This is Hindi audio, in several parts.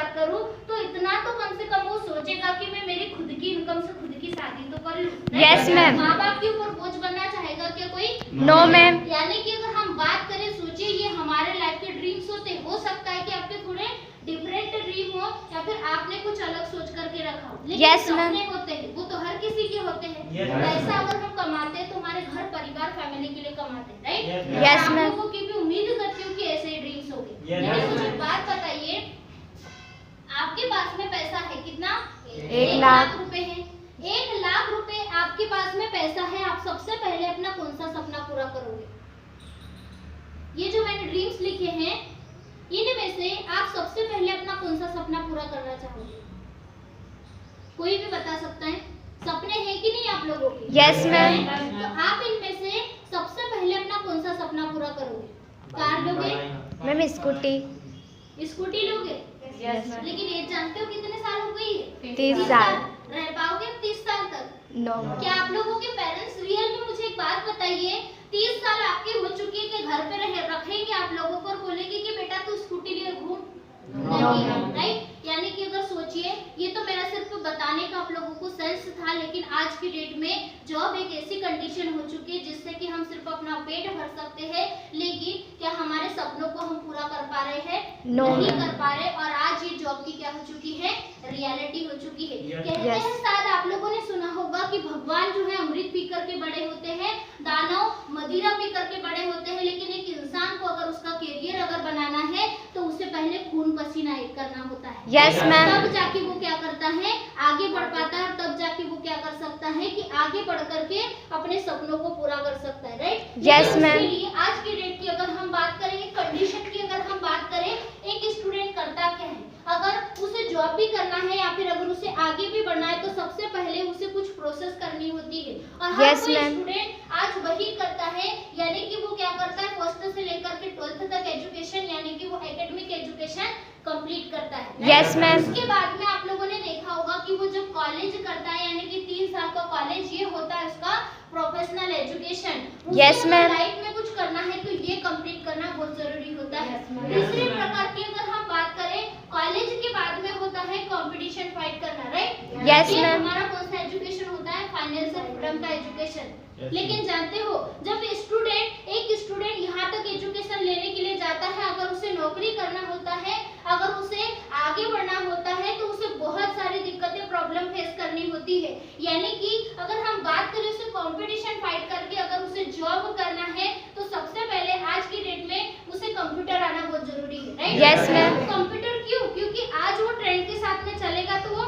बात करूं तो इतना तो कम से कम वो सोचेगा कि मैं मेरी खुद की इनकम से खुद की शादी तो कर लूं। Yes ma'am. माँ बाप के ऊपर बोझ बनना चाहेगा क्या कोई? No ma'am. यानी कि अगर हम बात करें, सोचिए ये हमारे लाइफ के ड्रीम्स होते हैं। हो सकता है कि आपके थोड़े डिफरेंट ड्रीम हो या फिर आपने कुछ अलग सोच करके रखा हो, लेकिन Yes, ma'am. सपने होते हैं, वो तो हर किसी के होते हैं। Yes, पैसा अगर हम कमाते हैं तो हमारे घर परिवार फैमिली के लिए कमाते हैं, राइट? Yes, आप ma'am. लोगों की भी उम्मीद करती हूँ कि ऐसे ही ड्रीम्स होंगे। Yes, लेकिन ma'am. मुझे एक बात बताइए, आपके पास में पैसा है कितना? 1 लाख रुपए है। 1 लाख रुपए आपके पास में पैसा है, आप सबसे पहले अपना कौन सा सपना पूरा करोगे? ये जो मैंने ड्रीम्स लिखे हैं, इनमें से आप सबसे पहले अपना कौन सा सपना पूरा करना चाहोगे? कोई भी बता सकता है? सपने हैं कि नहीं आप लोगों के? Yes, ma'am. तो आप इनमें से सबसे पहले अपना कौन सा सपना पूरा करोगे? कार लोगे? Ma'am scooty. स्कूटी लोगे? Yes, ma'am. लेकिन ये जानते हो कितने साल हो गई है? 30 साल। रह पाओगे 30 साल तक? नो। क्या आप लोगों के पेरेंट्स रियल में, मुझे एक बात बताइए, 30 साल आपके हो चुके हैं कि घर पे रखेंगे आप लोगों को और बोलेंगे कि बेटा तू स्कूटी लिए घूम? नहीं, राइट? यानी कि अगर सोचिए, ये तो मेरा सिर्फ बताने का आप लोगों को सेंस था, लेकिन आज की डेट में जॉब एक ऐसी कंडीशन हो चुकी है जिससे कि हम सिर्फ अपना पेट भर सकते हैं, लेकिन क्या हमारे सपनों को हम पूरा कर पा रहे हैं? No. नहीं कर पा रहे। और आज ये जॉब की क्या हो चुकी है? रियलिटी हो चुकी है। कहते Yes. हैं, शायद आप लोगों ने सुना होगा कि भगवान जो है अमृत पी करके बड़े होते हैं, दानव मदिरा पी करके बड़े होते हैं, लेकिन एक इंसान को अगर उसका करियर अगर बनाना है तो उसे पहले खून पसीना एक करना होता है। Yes, ma'am. तब जाके वो क्या करता है? आगे बढ़ पाता है, और तब जाके वो क्या कर सकता है कि आगे बढ़ करके अपने सपनों को पूरा कर सकता है, राइट? Yes, लेकिन ma'am. उसके लिए आज की डेट की अगर हम बात करें, कंडीशन की अगर हम बात करें, एक स्टूडेंट करता क्या है? अगर उसे जॉब भी करना है या फिर अगर उसे आगे भी बढ़ना है तो सबसे पहले उसे कुछ प्रोसेस करनी होती है, और हर Yes, कोई ma'am. स्टूडेंट आज वही करता है। यानी कि वो क्या करता है? फर्स्ट से लेकर के 12th तक एजुकेशन, यानी कि वो एकेडमिक एजुकेशन कंप्लीट करता है। Yes, ma'am. उसके बाद में आप लोगों ने देखा होगा कि वो जब कॉलेज करता है, यानी कि 3 साल का कॉलेज, ये होता है उसका professional education. Yes, ma'am. Life में कुछ करना है तो ये कंप्लीट करना बहुत जरूरी होता है। Yes, ma'am. तीसरे प्रकार की अगर हम बात करें, कॉलेज के बाद में होता है कंपटीशन फाइट करना, राइट? Yes, ये ma'am. हमारा कौन सा एजुकेशन होता है? फाइनेंशियल फ्रीडम का एजुकेशन। Yes, लेकिन जानते हो, जब एक स्टूडेंट यहाँ तक एजुकेशन लेने के लिए जाता है, अगर उसे नौकरी करना होता है, अगर उसे आगे बढ़ना होता है तो उसे बहुत सारी दिक्कतें, प्रॉब्लम फेस करनी होती है। यानी कि अगर हम बात करें, उसे कंपटीशन फाइट करके अगर उसे जॉब करना है तो सबसे पहले आज की डेट में उसे कंप्यूटर आना बहुत जरूरी है, राइट? Yes, ma'am. कंप्यूटर क्यों? क्योंकि आज वो ट्रेंड के साथ में चलेगा तो वो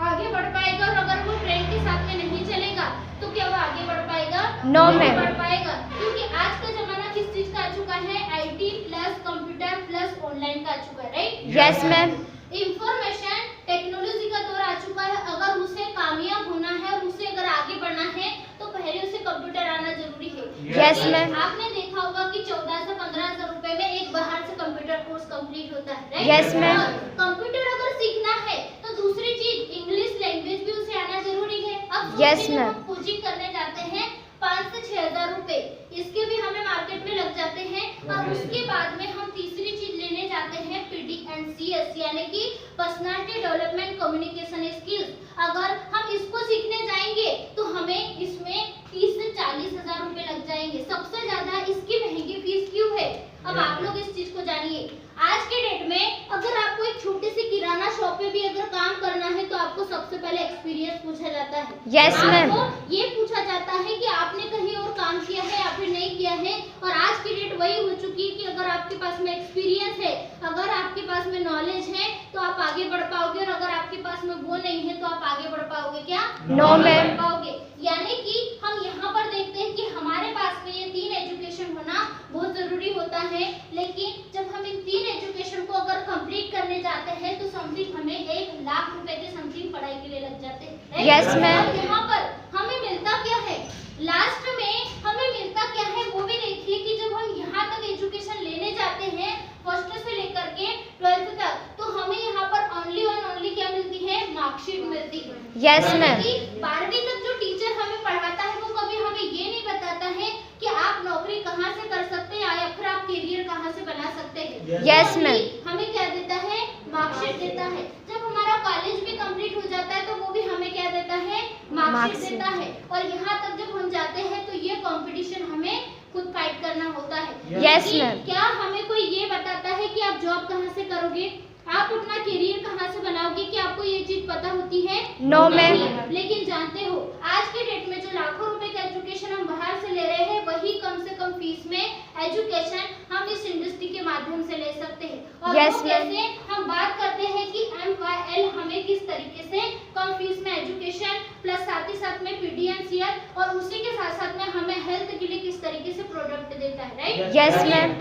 आगे बढ़ पाएगा, और अगर वो ट्रेंड के साथ में नहीं चलेगा तो क्या वो आगे बढ़ पाएगा? No, नहीं ma'am. बढ़ पाएगा। क्योंकि आज का जमाना किस चीज का आ चुका है? IT plus computer plus online का आ चुका है, right? Yes, ma'am. Information technology का दौर आ चुका है। अगर उसे कामयाब होना है और उसे अगर आगे बढ़ना है तो पहले उसे कंप्यूटर आना जरूरी है। Yes, क्योंकि ma'am. आपने देखा होगा कि 14 से 15 हजार रुपए में एक बाहर से कंप्यूटर कोर्स कंप्लीट होता है, राइट? Yes, ma'am. और कंप्यूटर अगर सीखना है तो दूसरी चीज इंग्लिश लैंग्वेज भी उसे आना जरूरी है। अब Yes, सोचिए, ma'am. हम कोचिंग करने जाते हैं 5 से 6 हजार रुपए, इसके भी हमें मार्केट में लग जाते हैं। और उसके बाद में हम तीसरी चीज लेने जाते हैं PDCS, यानी कि पर्सनालिटी डेवलपमेंट कम्युनिकेशन स्किल्स। अगर हम इसको सीखने जाएंगे तो हमें इसमें 30 से 40 हजार रुपए लग जाएंगे। सबसे ज्यादा इसकी महंगी फीस क्यों है? अब आप लोग इस चीज को जानिए। आज के डेट में अगर आपको एक छोटी सी किराना शॉप पे भी अगर काम करना है तो आपको सबसे पहले एक्सपीरियंस पूछा जाता है। Yes, ma'am. आपको ये पूछा जाता है कि आपने कहीं और काम किया है या फिर नहीं किया है। और आज की डेट वही हो चुकी है कि अगर आपके पास में एक्सपीरियंस है, अगर आपके पास में नॉलेज है तो आप आगे बढ़ पाओगे, और अगर आपके पास में वो नहीं है तो आप आगे बढ़ पाओगे क्या? No, नहीं ma'am. बढ़ पाओगे। यानी कि हम यहाँ पर देखते हैं कि हमारे पास में ये 3 एजुकेशन होना बहुत जरूरी होता है, लेकिन जब हम इन 3 एजुकेशन को अगर कंप्लीट करने जाते हैं तो समथिंग हमें 1 लाख रुपए के समथिंग पढ़ाई के लिए लग जाते हैं, right? Yes, ma'am. और यहाँ पर हमें मिलता क्या है? लास्ट में हमें मिलता क्या है वो भी देखिए कि जब हम यहाँ तक एजुकेशन लेने जाते हैं, फर्स्ट से लेकर के 12th तक, तो हमें यहाँ पर ओनली क्या मिलती है? मार्कशीट मिलती है। Yes, यानी ma'am. कि 12वीं तक जो टीचर हमें पढ़ाता है वो कभी हमें ये नहीं बताता है कि आप नौकरी कहाँ से कर सकते हैं या फिर आप करियर कहाँ से बना सकते हैं। Yes, Only ma'am. हमें क्या देता है? मार्कशीट देता है। जब हमारा कॉलेज भी कंप्लीट हो जाता है तो वो भी हमें क्या देता है, मार्कशीट देता है। और यहाँ तक जब हम जाते हैं तो ये कंपटीशन हमें खुद फाइट करना होता है। Yes, कि ma'am. क्या हमें कोई ये बताता है कि आप जॉब कहाँ से करोगे, आप अपना करियर कहाँ से बनाओगे, कि आपको ये चीज पता होती है? No, ma'am. नहीं। लेकिन जानते हो आज के डेट में जो लाखों रुपए का एजुकेशन हम बाहर से ले रहे हैं, वही कम से कम फीस में एजुकेशन हम इस इंडस्ट्री के माध्यम से ले सकते हैं। और Yes, वो कैसे, हम बात करते हैं कि MYL हमें किस तरीके से कम फीस में एजुकेशन प्लस साथ ही साथ में PDNCL और उसी के साथ साथ में हमें हेल्थ के लिए किस तरीके से प्रोडक्ट देता है, राइट? Yes ma'am.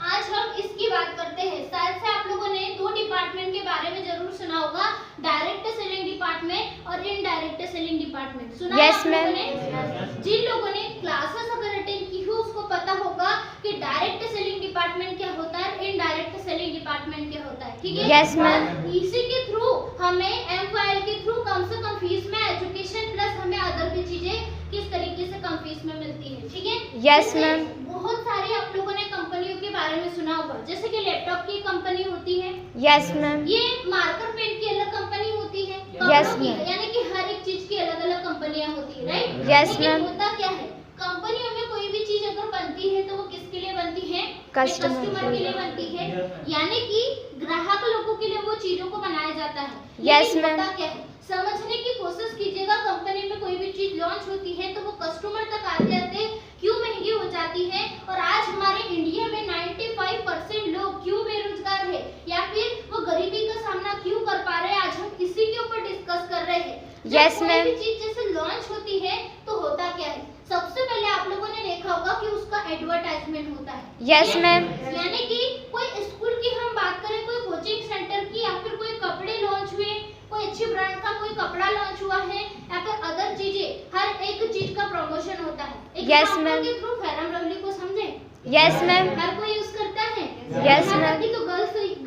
आज हम इसकी बात करते हैं। शायद से आप लोगों ने दो डिपार्टमेंट के बारे में जरूर सुना होगा, डायरेक्ट सेलिंग डिपार्टमेंट और इनडायरेक्ट सेलिंग डिपार्टमेंट। सुना है Yes, आप लोगों ma'am. ने? जिन लोगों ने क्लासेस अगर अटेंड की हो उसको पता होगा कि डायरेक्ट सेलिंग डिपार्टमेंट क्या होता है, इनडायरेक्ट सेलिंग डिपार्टमेंट क्या होता है, ठीक है? Yes, ma'am. और इसी के थ्रू हमें MYL के थ्रू कम से कम फीस में एजुकेशन प्लस हमें अदर भी चीजें किस तरीके से कम फीस में मिलती है, ठीक है? Yes, जैसे ma'am. बहुत सारी आप लोगों ने कंपनियों के बारे में सुना होगा, जैसे कि लैपटॉप की कंपनी होती है, यस मैम। ये मार्कर पेन की अलग कंपनी होती है, Yes, कपड़ों की, ma'am. यानी कि हर एक चीज की अलग अलग कंपनियां होती है, राइट? Yes, लेकिन ma'am. होता क्या है, कंपनियों में कोई भी चीज अगर बनती है तो वो किसके लिए बनती है, Customer कस्टमर के लिए बनती है, यानी कि ग्राहक लोगों के लिए वो चीजों को बनाया जाता है। Yes, लेकिन ma'am. होता क्या है, समझने की कोशिश कीजिएगा, कंपनी में कोई भी चीज लॉन्च होती है तो वो कस्टमर तक आते आते क्यों महंगी हो जाती है। और आज हमारे इंडिया में 95% लोग क्यों बेरोजगार है या फिर वो गरीबी का सामना क्यों कर पा रहे हैं, आज हम इसी के ऊपर डिस्कस कर रहे हैं। जब Yes, कोई ma'am. भी चीज जैसे लॉन्च होती है तो होता क्या है, सबसे पहले आप लोगों ने देखा होगा कि उसका एडवर्टाइजमेंट होता है। Yes, ma'am. यानी कि कोई स्कूल की हम बात करें, कोई कोचिंग सेंटर की, या फिर कोई कपड़े लॉन्च हुए, कोई अच्छी ब्रांड का कोई कपड़ा लॉन्च हुआ है, या फिर अदर चीजें, हर एक चीज का प्रमोशन होता है। Yes, Example ma'am. के थ्रू फेयर एंड लवली को समझे, यस मैम। हर कोई यूज करता है। Yes, यहाँ ma'am. तक कि तो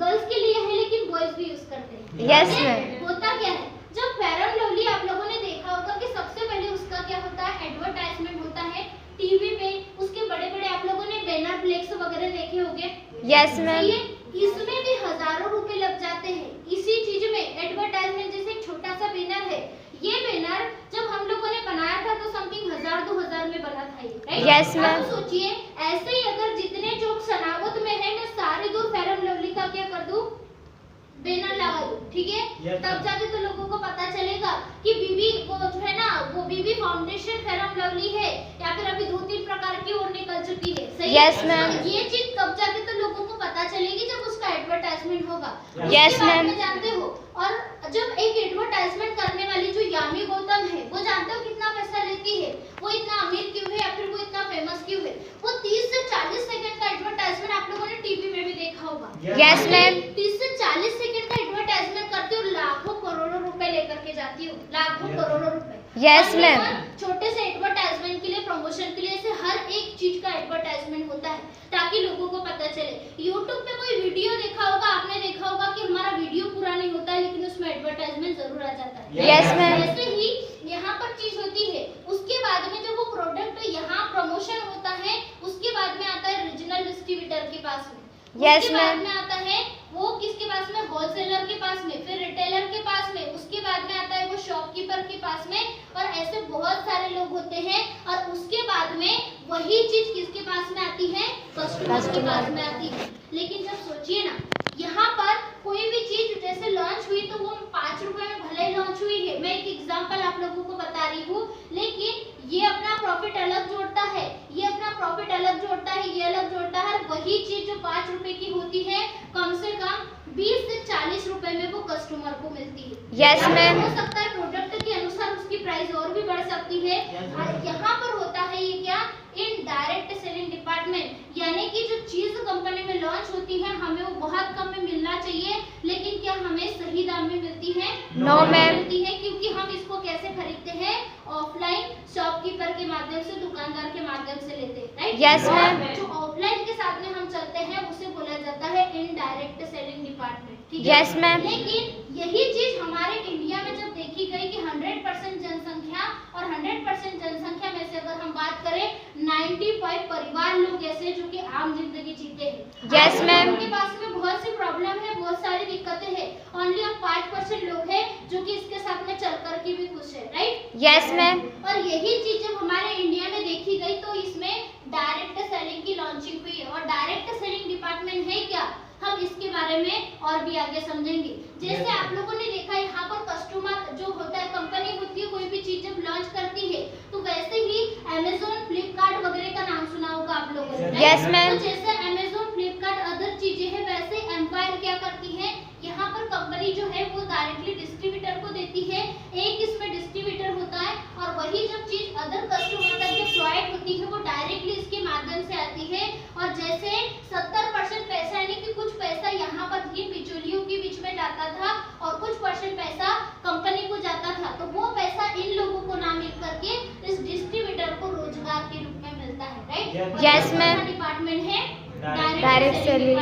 गर्ल्स के लिए है लेकिन बॉयज भी यूज करते हैं। Yes, ठीक है? ma'am. होता क्या है, जब फेयर एंड लवली आप लोगों ने देखा होगा कि सबसे पहले उसका क्या होता है, एडवर्टाइजमेंट होता है टीवी पे, उसके बड़े बड़े आप लोगों ने बैनर फ्लेक्स वगैरह देखे होंगे। Yes ma'am. ये इसमें भी हजारों रुपए लग जाते हैं इसी चीज में। एडवर्टाइजमेंट जैसे एक छोटा सा बैनर है, ये बैनर जब हम लोगों ने बनाया था तो समथिंग 1000-2000 में बना था ये, राइट? Yes, ma'am. अब सोचिए ऐसे ही अगर जितने चौक सनावत में है मैं सारे दूर फेयर एंड लवली का क्या कर दूं, बैनर लगा दूं, ठीक है? Yes, तब जाके तो लोगों को पता चलेगा कि बीबी वो जो है ना, वो बीबी फाउंडेशन फेयर एंड लवली है, या फिर अभी 2-3 प्रकार की और निकल चुकी है, सही है? Yes, ma'am. तो ये चीज तब जाके तो लोगों को पता चलेगी जब उसका एडवर्टाइजमेंट होगा। Yes, उसके बाद ma'am. में जानते हो, और जब एक एडवर्टाइजमेंट करने वाली जो यामी गौतम है, वो जानते हो कितना पैसा लेती है, वो इतना अमीर क्यों है या फिर वो इतना फेमस क्यों है? वो 30 से 40 सेकंड का एडवर्टाइजमेंट आप लोगों ने टीवी में भी देखा होगा। Yes, ma'am. 30 से 40 सेकंड का एडवर्टाइजमेंट करती हो, लाखों करोड़ों रुपए लेकर के जाती हो, लाखों करोड़ों रुपए। Yes, और ma'am. छोटे से एडवर्टाइजमेंट के लिए, प्रमोशन के लिए, ऐसे हर एक चीज का एडवर्टाइजमेंट होता है ताकि लोगों को पता चले। YouTube पे कोई वीडियो देखा होगा, आपने देखा होगा कि हमारा वीडियो पूरा नहीं होता है लेकिन उसमें एडवर्टाइजमेंट जरूर आ जाता है। Yes, ma'am. ऐसे ही यहाँ पर चीज होती है। उसके बाद में जब वो प्रोडक्ट यहाँ प्रमोशन होता है, उसके बाद में आता है रीजनल डिस्ट्रीब्यूटर के पास में। Yes, उसके बाद ma'am. में आता है वो किसके पास में, होलसेलर के पास में, फिर रिटेलर के पास में, उसके बाद में आता है वो शॉपकीपर के पास में, और ऐसे बहुत सारे लोग होते हैं। और उसके बाद में वही चीज किसके पास में आती है, कस्टमर के पास में आती है। लेकिन जब सोचिए ना, यहाँ पर कोई भी चीज जैसे लॉन्च हुई तो वो 5 रुपए में भले ही लॉन्च हुई है, मैं एक एग्जांपल आप लोगों को बता रही हूँ, लेकिन ये अपना प्रॉफिट अलग जोड़ता है, ये अपना प्रॉफिट अलग जोड़ता है, ये अलग जोड़ता है। वही चीज जो 5 रुपए की होती है, कम से कम 20 से 40 रुपए में वो कस्टमर को मिलती है। Yes, ma'am. हो सकता है प्रोडक्ट के अनुसार उसकी प्राइस और भी बढ़ सकती है। और यहाँ पर होता है ये क्या, इनडायरेक्ट सेलिंग डिपार्टमेंट, यानी कि जो चीज कंपनी में लॉन्च होती है हमें वो बहुत कम में मिलना चाहिए, लेकिन क्या हमें सही दाम में मिलती है? No, ma'am. मिलती है, क्योंकि हम इसको कैसे खरीदते हैं, ऑफलाइन शॉपकीपर के माध्यम से, दुकानदार के माध्यम से लेते हैं, राइट? Yes, ma'am. जो ऑफलाइन के साथ में हम चलते हैं उसे बोला जाता है इनडायरेक्ट सेलिंग डिपार्टमेंट, ठीक है? Yes, ma'am. लेकिन यही चीज हमारे इंडिया में जब देखी गई कि 100% जनसंख्या, और 100% जनसंख्या में से अगर हम बात करें 95 परिवार लोग ऐसे जो कि आम जिंदगी जीते हैं। Yes, आज ma'am. उनके पास में बहुत सी प्रॉब्लम है, बहुत सारी दिक्कतें वर्कर की भी खुश है, राइट? Yes ma'am. और यही चीज जब हमारे इंडिया में देखी गई तो इसमें डायरेक्ट सेलिंग की लॉन्चिंग हुई है। और डायरेक्ट सेलिंग डिपार्टमेंट है क्या, हम इसके बारे में और भी आगे समझेंगे। जैसे आप लोगों ने देखा यहाँ पर कस्टमर जो होता है, कंपनी होती है, कोई भी चीज जब लॉन्च करती है तो वैसे ही अमेज़न, फ्लिपकार्ट वगैरह का नाम सुना होगा आप लोगों ने। Yes ma'am. तो जैसे अमेज़न, फ्लिपकार्ट अदर चीजें हैं, वैसे एम्पायर क्या करती है, यहाँ पर कंपनी जो है वो डायरेक्टली डिस्ट्रीब्यूटर को देती है। एक इसमें डिस्ट्रीब्यूटर होता है और वही जब चीज अदर कस्टमर तक जो प्रोवाइड होती है वो डायरेक्टली इसके माध्यम से आती है। और जैसे 70% पैसा यानी कि कुछ पैसा यहाँ पर तीन बिचौलियों के बीच में जाता था और कुछ % पैसा कंपनी को जाता था, तो वो पैसा इन लोगों को ना मिल करके इस डिस्ट्रीब्यूटर को रोजगार के रूप में मिलता है, राइट? Yes ma'am. डिपार्टमेंट है डायरेक्ट सेलिंग।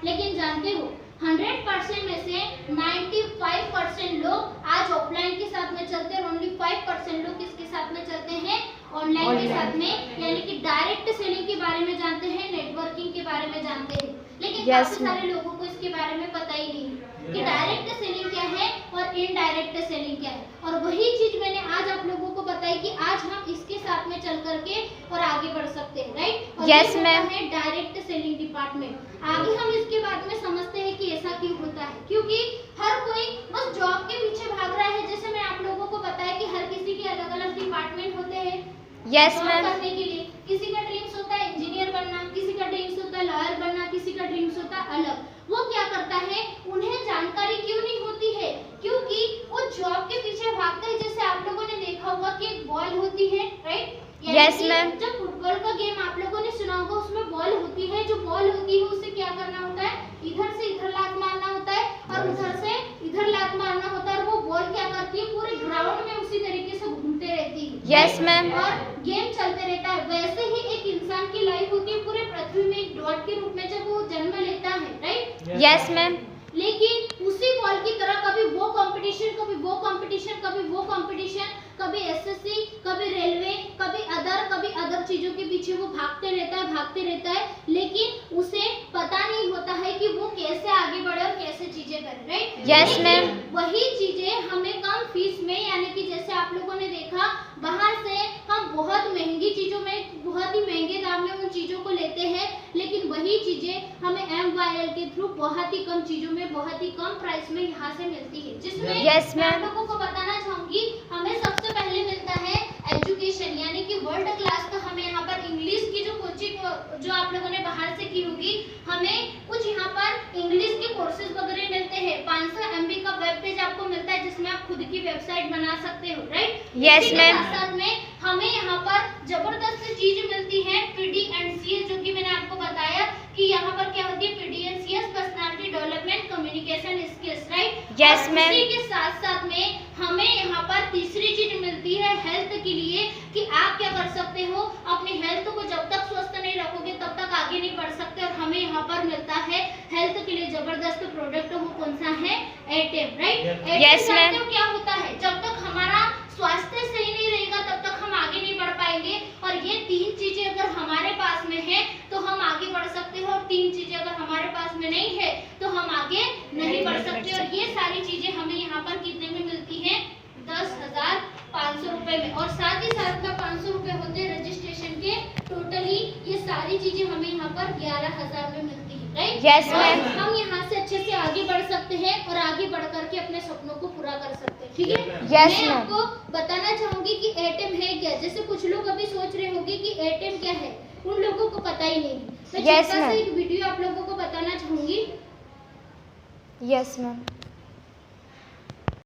लेकिन जानते हो 100% में से 95% लोग आज ऑफलाइन के साथ में चलते हैं और ओनली 5% लोग किसके साथ में चलते हैं, ऑनलाइन के साथ में, यानी कि डायरेक्ट सेलिंग के बारे में जानते हैं, नेटवर्किंग के बारे में जानते हैं। लेकिन काफी सारे लोगों को इसके बारे में पता ही नहीं कि डायरेक्ट सेलिंग क्या है और इनडायरेक्ट सेलिंग क्या है। और वही चीज मैंने आज आप लोगों को बताई कि आज हम इसके साथ में चल करके और आगे बढ़ सकते हैं, राइट? Yes ma'am. है डायरेक्ट सेलिंग डिपार्टमेंट। आगे हम इसके बाद में समझते हैं कि ऐसा क्यों होता है, क्योंकि हर कोई बस जॉब के पीछे भाग रहा है। जैसे मैं आप लोगों को बताया कि हर किसी के अलग अलग डिपार्टमेंट होते हैं यस जॉब मैम। करने के लिए। किसी का ड्रीम्स होता है इंजीनियर बनना, किसी का ड्रीम्स होता है लॉयर बनना, किसी का ड्रीम्स होता है अलग। वो क्या करता है, उन्हें जानकारी क्यों नहीं होती है, क्योंकि वो जॉब के पीछे भागते हैं। जैसे आप लोगों ने देखा होगा कि एक बॉल होती है, राइट? Yes ma'am. जब फुटबॉल का गेम आप लोगों ने सुना होगा, उसमें बॉल होती है। जो बॉल होती है उसे क्या करना होता है, इधर से इधर लात मारना होता है और उधर से इधर लात मारना होता है। और वो बॉल क्या करती है, पूरे ग्राउंड में उसी तरीके से घूमते रहती है। Yes ma'am. और गेम चलते रहता है। वैसे ही एक इंसान की लाइफ होती है, पूरे पृथ्वी में एक डॉट के रूप में जब वो जन्म लेता है, राइट? Yes ma'am. लेकिन उसी बॉल की तरह कभी वो कंपटीशन, कभी वो कंपटीशन, कभी वो कंपटीशन, कभी एसएससी, कभी रेलवे, कभी अदर चीजों के पीछे वो भागते रहता है, लेकिन उसे पता नहीं होता है कि वो कैसे आगे बढ़े और कैसे चीजें करे, राइट? Yes ma'am. वही चीजें हमें कम फीस में, यानी कि जैसे आप लोगों ने देखा बाहर से हम बहुत महंगी चीजों में, बहुत ही महंगे दाम में उन चीजों को लेते हैं, लेकिन वही चीजें हमें MYL के थ्रू बहुत ही कम चीजों में, बहुत ही कम प्राइस में यहाँ से मिलती है। जिसमें यस मैं आप मैम। लोगों को बताना चाहूंगी, हमें सबसे पहले मिलता है एजुकेशन, यानी कि वर्ल्ड क्लास का हमें यहाँ पर इंग्लिश की जो कोचिंग जो आप लोगों ने बाहर से की होगी, हमें कुछ यहाँ पर इंग्लिश के कोर्सेज वगैरह मिलते हैं। 500 MB का वेब पेज आपको मिलता है जिसमें आप खुद की वेबसाइट बना सकते हो, राइट? Yes ma'am. साथ में हमें यहाँ पर जबरदस्त चीज मिलती है PDCS, जो कि मैंने आपको बताया कि यहाँ पर क्या होती है, PDCS personality development communication skills, right? Yes ma'am. इसी के साथ साथ में हमें यहाँ पर तीसरी चीज मिलती है हेल्थ के लिए, कि आप क्या कर सकते हो, अपनी हेल्थ को जब तक स्वस्थ नहीं रखोगे तब तक आगे नहीं बढ़ सकते। और हमें यहाँ पर मिलता है हेल्थ के लिए जबरदस्त प्रोडक्ट, वो कौन सा है, एटेम, राइट? Yes ma'am. क्या होता है, जब तक हमारा स्वास्थ्य सही नहीं रहेगा तब तक हम आगे नहीं बढ़ पाएंगे। और ये तीन चीजें अगर हमारे पास में है तो हम आगे बढ़ सकते हैं, और तीन चीजें अगर हमारे पास में नहीं है तो हम आगे नहीं बढ़ सकते। और ये सारी चीजें हमें यहाँ पर कितने में मिलती हैं, 10,500 रुपए में। और साथ ही साथ में 500 रुपए होते हैं रजिस्ट्रेशन के। टोटली ये सारी चीजें हमें यहाँ पर 11,000 में मिलती है, राइट? Yes ma'am. हम यहाँ से अच्छे से आगे बढ़ सकते हैं और आगे बढ़ करके अपने सपनों को पूरा कर सकते हैं, ठीक है? यस मैं मैम। आपको बताना चाहूंगी कि एटेम है क्या। जैसे कुछ लोग अभी सोच रहे होंगे कि एटेम क्या है, उन लोगों को पता ही नहीं। मैं Yes, छोटा सा ma'am. एक वीडियो आप लोगों को बताना चाहूंगी। Yes ma'am.